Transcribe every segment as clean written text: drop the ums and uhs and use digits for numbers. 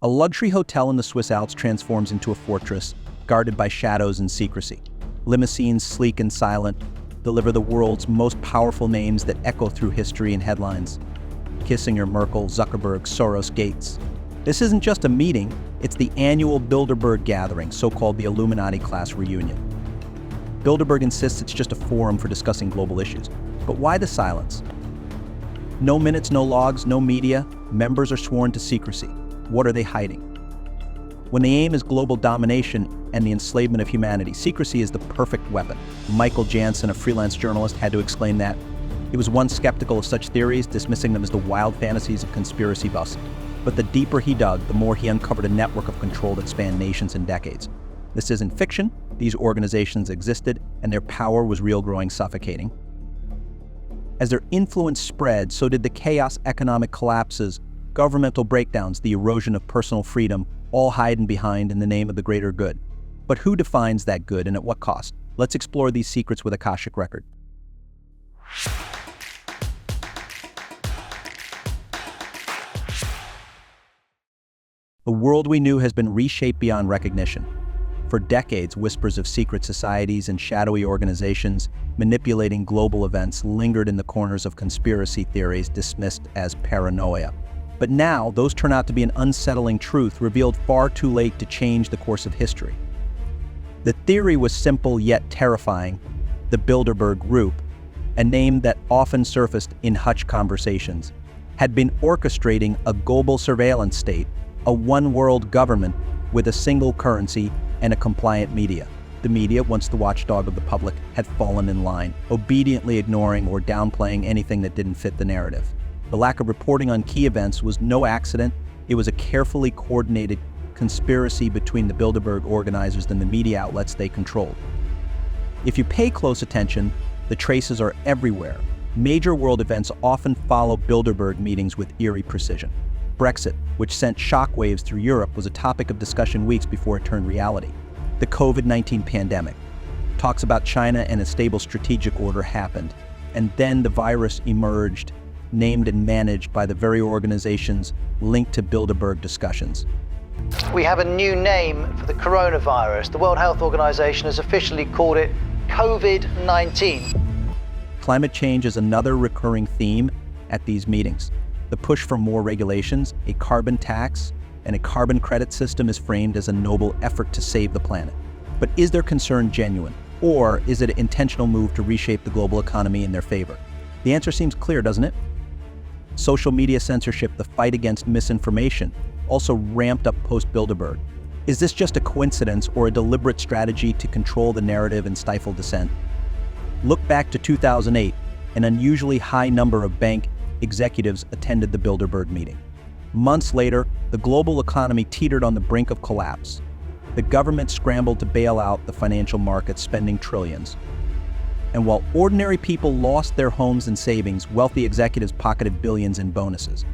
A luxury hotel in the Swiss Alps transforms into a fortress, guarded by shadows and secrecy. Limousines, sleek and silent, deliver the world's most powerful names that echo through history and headlines. Kissinger, Merkel, Zuckerberg, Soros, Gates. This isn't just a meeting, it's the annual Bilderberg gathering, so-called the Illuminati class reunion. Bilderberg insists it's just a forum for discussing global issues. But why the silence? No minutes, no logs, no media. Members are sworn to secrecy. What are they hiding? When the aim is global domination and the enslavement of humanity, secrecy is the perfect weapon. Michael Jansen, a freelance journalist, had to explain that. He was once skeptical of such theories, dismissing them as the wild fantasies of conspiracy buffs. But the deeper he dug, the more he uncovered a network of control that spanned nations and decades. This isn't fiction. These organizations existed, and their power was real, growing, suffocating. As their influence spread, so did the chaos, economic collapses, governmental breakdowns, the erosion of personal freedom, all hidden behind in the name of the greater good. But who defines that good and at what cost? Let's explore these secrets with Akashic record. The world we knew has been reshaped beyond recognition. For decades, whispers of secret societies and shadowy organizations manipulating global events lingered in the corners of conspiracy theories dismissed as paranoia. But now, those turn out to be an unsettling truth revealed far too late to change the course of history. The theory was simple yet terrifying. The Bilderberg Group, a name that often surfaced in hutch conversations, had been orchestrating a global surveillance state, a one-world government with a single currency and a compliant media. The media, once the watchdog of the public, had fallen in line, obediently ignoring or downplaying anything that didn't fit the narrative. The lack of reporting on key events was no accident. It was a carefully coordinated conspiracy between the Bilderberg organizers and the media outlets they controlled. If you pay close attention, the traces are everywhere. Major world events often follow Bilderberg meetings with eerie precision. Brexit, which sent shockwaves through Europe, was a topic of discussion weeks before it turned reality. The COVID-19 pandemic. Talks about China and a stable strategic order happened. And then the virus emerged, named and managed by the very organizations linked to Bilderberg discussions. We have a new name for the coronavirus. The World Health Organization has officially called it COVID-19. Climate change is another recurring theme at these meetings. The push for more regulations, a carbon tax, and a carbon credit system is framed as a noble effort to save the planet. But is their concern genuine? Or is it an intentional move to reshape the global economy in their favor? The answer seems clear, doesn't it? Social media censorship, the fight against misinformation, also ramped up post-Bilderberg. Is this just a coincidence or a deliberate strategy to control the narrative and stifle dissent? Look back to 2008, an unusually high number of bank executives attended the Bilderberg meeting. Months later, the global economy teetered on the brink of collapse. The government scrambled to bail out the financial markets, spending trillions. And while ordinary people lost their homes and savings, wealthy executives pocketed billions in bonuses.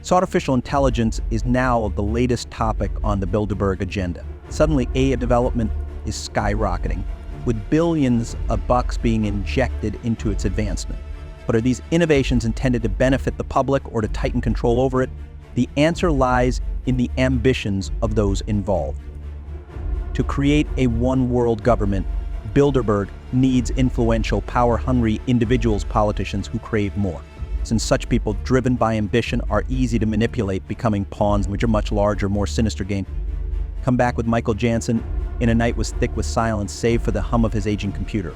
So artificial intelligence is now the latest topic on the Bilderberg agenda. Suddenly, AI development is skyrocketing, with billions of bucks being injected into its advancement. But are these innovations intended to benefit the public or to tighten control over it? The answer lies in the ambitions of those involved. To create a one-world government, Bilderberg needs influential, power-hungry individuals, politicians who crave more. Since such people driven by ambition are easy to manipulate, becoming pawns which are much larger, more sinister game. Come back with Michael Jansen in a night was thick with silence, save for the hum of his aging computer.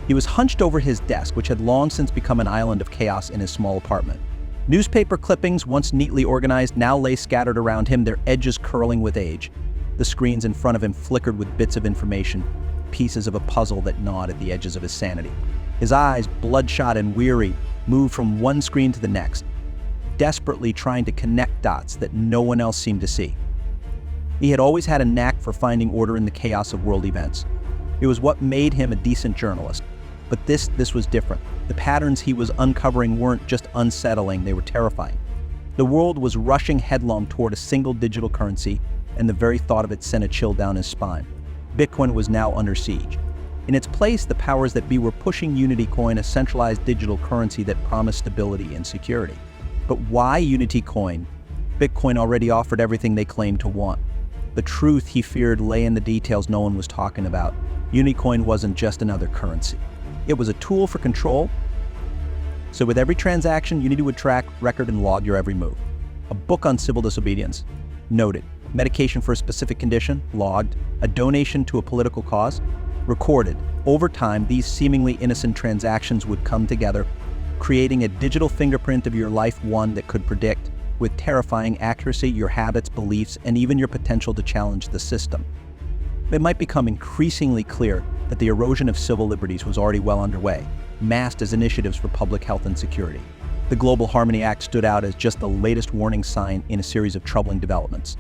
He was hunched over his desk, which had long since become an island of chaos in his small apartment. Newspaper clippings, once neatly organized, now lay scattered around him, their edges curling with age. The screens in front of him flickered with bits of information, pieces of a puzzle that gnawed at the edges of his sanity. His eyes, bloodshot and weary, moved from one screen to the next, desperately trying to connect dots that no one else seemed to see. He had always had a knack for finding order in the chaos of world events. It was what made him a decent journalist. But this was different. The patterns he was uncovering weren't just unsettling, they were terrifying. The world was rushing headlong toward a single digital currency, and the very thought of it sent a chill down his spine. Bitcoin was now under siege. In its place, the powers that be were pushing Unity Coin, a centralized digital currency that promised stability and security. But why Unity Coin? Bitcoin already offered everything they claimed to want. The truth he feared lay in the details no one was talking about. Unicoin wasn't just another currency. It was a tool for control. So with every transaction, you need to track, record, and log your every move. A book on civil disobedience, noted. Medication for a specific condition, logged. A donation to a political cause, recorded. Over time, these seemingly innocent transactions would come together, creating a digital fingerprint of your life, one that could predict, with terrifying accuracy, your habits, beliefs, and even your potential to challenge the system. It might become increasingly clear that the erosion of civil liberties was already well underway, masked as initiatives for public health and security. The Global Harmony Act stood out as just the latest warning sign in a series of troubling developments.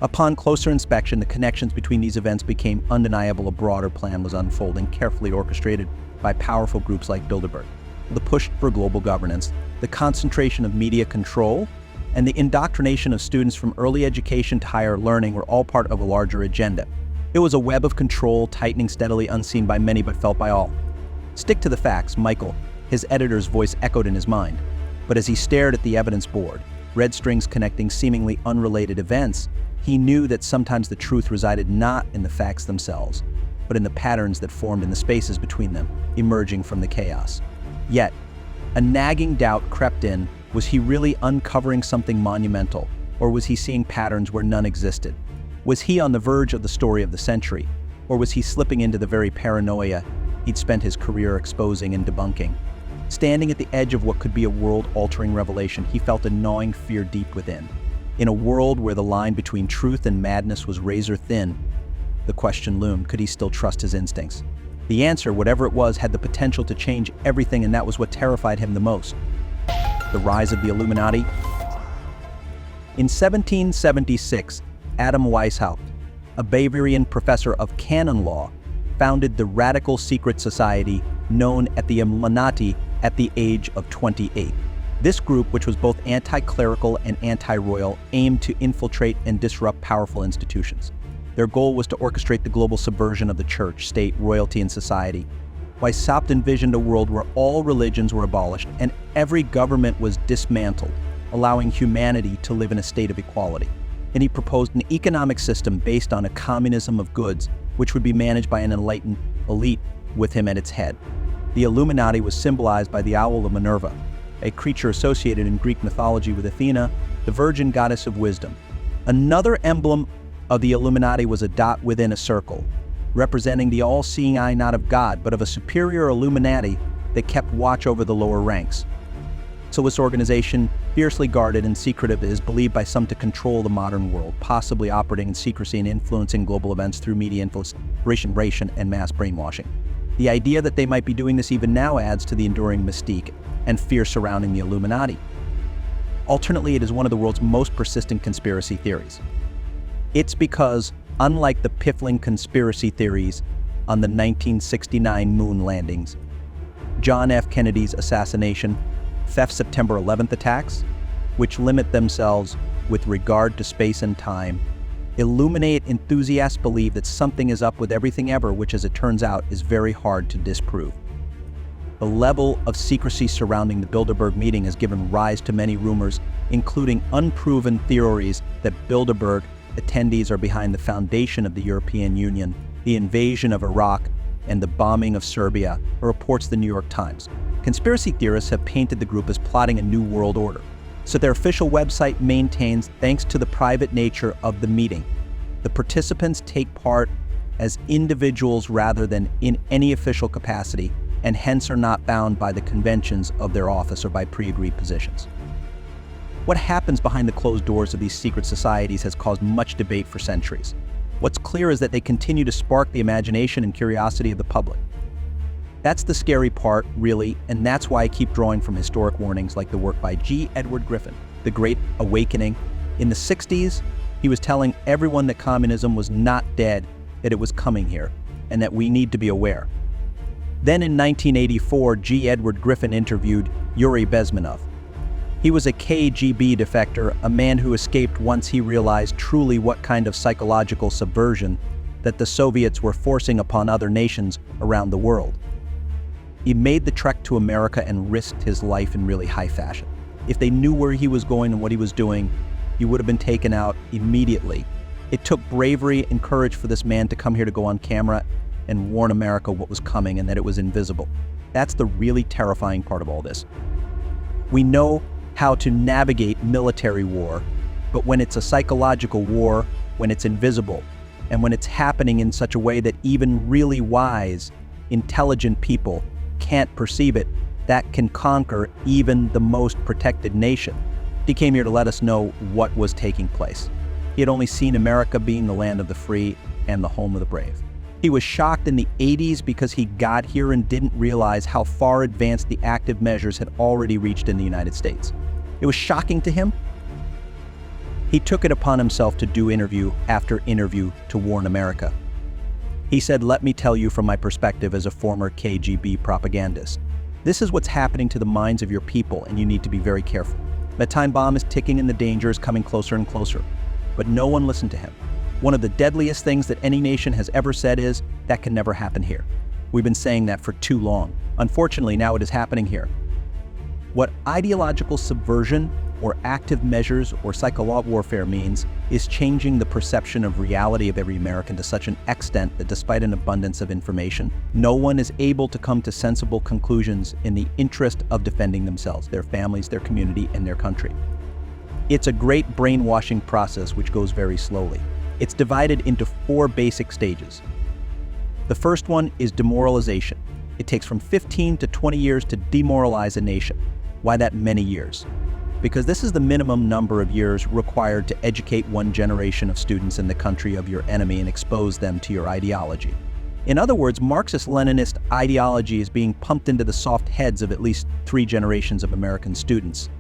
Upon closer inspection, the connections between these events became undeniable. A broader plan was unfolding, carefully orchestrated by powerful groups like Bilderberg. The push for global governance, the concentration of media control, and the indoctrination of students from early education to higher learning were all part of a larger agenda. It was a web of control, tightening steadily, unseen by many but felt by all. Stick to the facts, Michael, his editor's voice echoed in his mind. But as he stared at the evidence board, red strings connecting seemingly unrelated events, he knew that sometimes the truth resided not in the facts themselves, but in the patterns that formed in the spaces between them, emerging from the chaos. Yet, a nagging doubt crept in. Was he really uncovering something monumental, or was he seeing patterns where none existed? Was he on the verge of the story of the century, or was he slipping into the very paranoia he'd spent his career exposing and debunking? Standing at the edge of what could be a world-altering revelation, he felt a gnawing fear deep within. In a world where the line between truth and madness was razor-thin, the question loomed, could he still trust his instincts? The answer, whatever it was, had the potential to change everything, and that was what terrified him the most. The rise of the Illuminati. In 1776, Adam Weishaupt, a Bavarian professor of canon law, founded the radical secret society known as the Illuminati at the age of 28. This group, which was both anti-clerical and anti-royal, aimed to infiltrate and disrupt powerful institutions. Their goal was to orchestrate the global subversion of the church, state, royalty, and society. Weishaupt envisioned a world where all religions were abolished and every government was dismantled, allowing humanity to live in a state of equality. And he proposed an economic system based on a communism of goods, which would be managed by an enlightened elite with him at its head. The Illuminati was symbolized by the owl of Minerva, a creature associated in Greek mythology with Athena, the virgin goddess of wisdom. Another emblem of the Illuminati was a dot within a circle, representing the all-seeing eye not of God, but of a superior Illuminati that kept watch over the lower ranks. So this organization, fiercely guarded and secretive, is believed by some to control the modern world, possibly operating in secrecy and influencing global events through media infiltration and mass brainwashing. The idea that they might be doing this even now adds to the enduring mystique and fear surrounding the Illuminati. Alternately, it is one of the world's most persistent conspiracy theories. It's because, unlike the piffling conspiracy theories on the 1969 moon landings, John F. Kennedy's assassination, theft September 11th attacks, which limit themselves with regard to space and time, Illuminate enthusiasts believe that something is up with everything ever, which, as it turns out, is very hard to disprove. The level of secrecy surrounding the Bilderberg meeting has given rise to many rumors, including unproven theories that Bilderberg attendees are behind the foundation of the European Union, the invasion of Iraq, and the bombing of Serbia, reports the New York Times. Conspiracy theorists have painted the group as plotting a new world order. So their official website maintains, thanks to the private nature of the meeting, the participants take part as individuals rather than in any official capacity, and hence are not bound by the conventions of their office or by pre-agreed positions. What happens behind the closed doors of these secret societies has caused much debate for centuries. What's clear is that they continue to spark the imagination and curiosity of the public. That's the scary part, really, and that's why I keep drawing from historic warnings like the work by G. Edward Griffin, The Great Awakening. In the 60s, he was telling everyone that communism was not dead, that it was coming here, and that we need to be aware. Then in 1984, G. Edward Griffin interviewed Yuri Bezmenov. He was a KGB defector, a man who escaped once he realized truly what kind of psychological subversion that the Soviets were forcing upon other nations around the world. He made the trek to America and risked his life in really high fashion. If they knew where he was going and what he was doing, you would have been taken out immediately. It took bravery and courage for this man to come here to go on camera and warn America what was coming and that it was invisible. That's the really terrifying part of all this. We know how to navigate military war, but when it's a psychological war, when it's invisible, and when it's happening in such a way that even really wise, intelligent people can't perceive it, that can conquer even the most protected nation. He came here to let us know what was taking place. He had only seen America being the land of the free and the home of the brave. He was shocked in the 80s because he got here and didn't realize how far advanced the active measures had already reached in the United States. It was shocking to him. He took it upon himself to do interview after interview to warn America. He said, "Let me tell you from my perspective as a former KGB propagandist. This is what's happening to the minds of your people, and you need to be very careful. The time bomb is ticking and the danger is coming closer and closer." But no one listened to him. One of the deadliest things that any nation has ever said is, "That can never happen here." We've been saying that for too long. Unfortunately, now it is happening here. What ideological subversion or active measures or psychological warfare means is changing the perception of reality of every American to such an extent that despite an abundance of information, no one is able to come to sensible conclusions in the interest of defending themselves, their families, their community, and their country. It's a great brainwashing process which goes very slowly. It's divided into 4 basic stages. The first one is demoralization. It takes from 15 to 20 years to demoralize a nation. Why that many years? Because this is the minimum number of years required to educate one generation of students in the country of your enemy and expose them to your ideology. In other words, Marxist-Leninist ideology is being pumped into the soft heads of at least 3 generations of American students.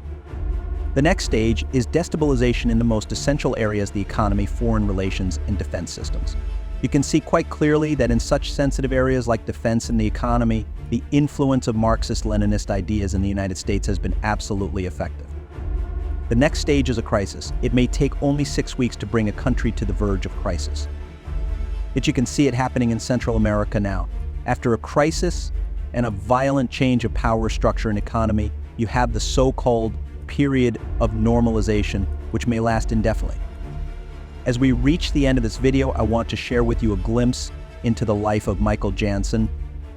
The next stage is destabilization in the most essential areas: the economy, foreign relations, and defense systems. You can see quite clearly that in such sensitive areas like defense and the economy, the influence of Marxist-Leninist ideas in the United States has been absolutely effective. The next stage is a crisis. It may take only 6 weeks to bring a country to the verge of crisis. Yet you can see it happening in Central America now. After a crisis and a violent change of power structure and economy, you have the so-called period of normalization, which may last indefinitely. As we reach the end of this video, I want to share with you a glimpse into the life of Michael Jansen,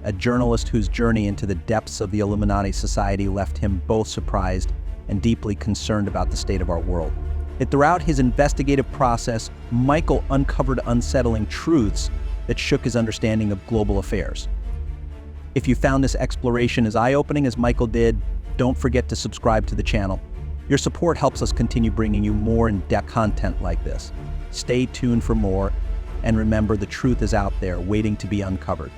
a journalist whose journey into the depths of the Illuminati society left him both surprised and deeply concerned about the state of our world. Yet throughout his investigative process, Michael uncovered unsettling truths that shook his understanding of global affairs. If you found this exploration as eye-opening as Michael did, don't forget to subscribe to the channel. Your support helps us continue bringing you more in-depth content like this. Stay tuned for more, and remember, the truth is out there waiting to be uncovered.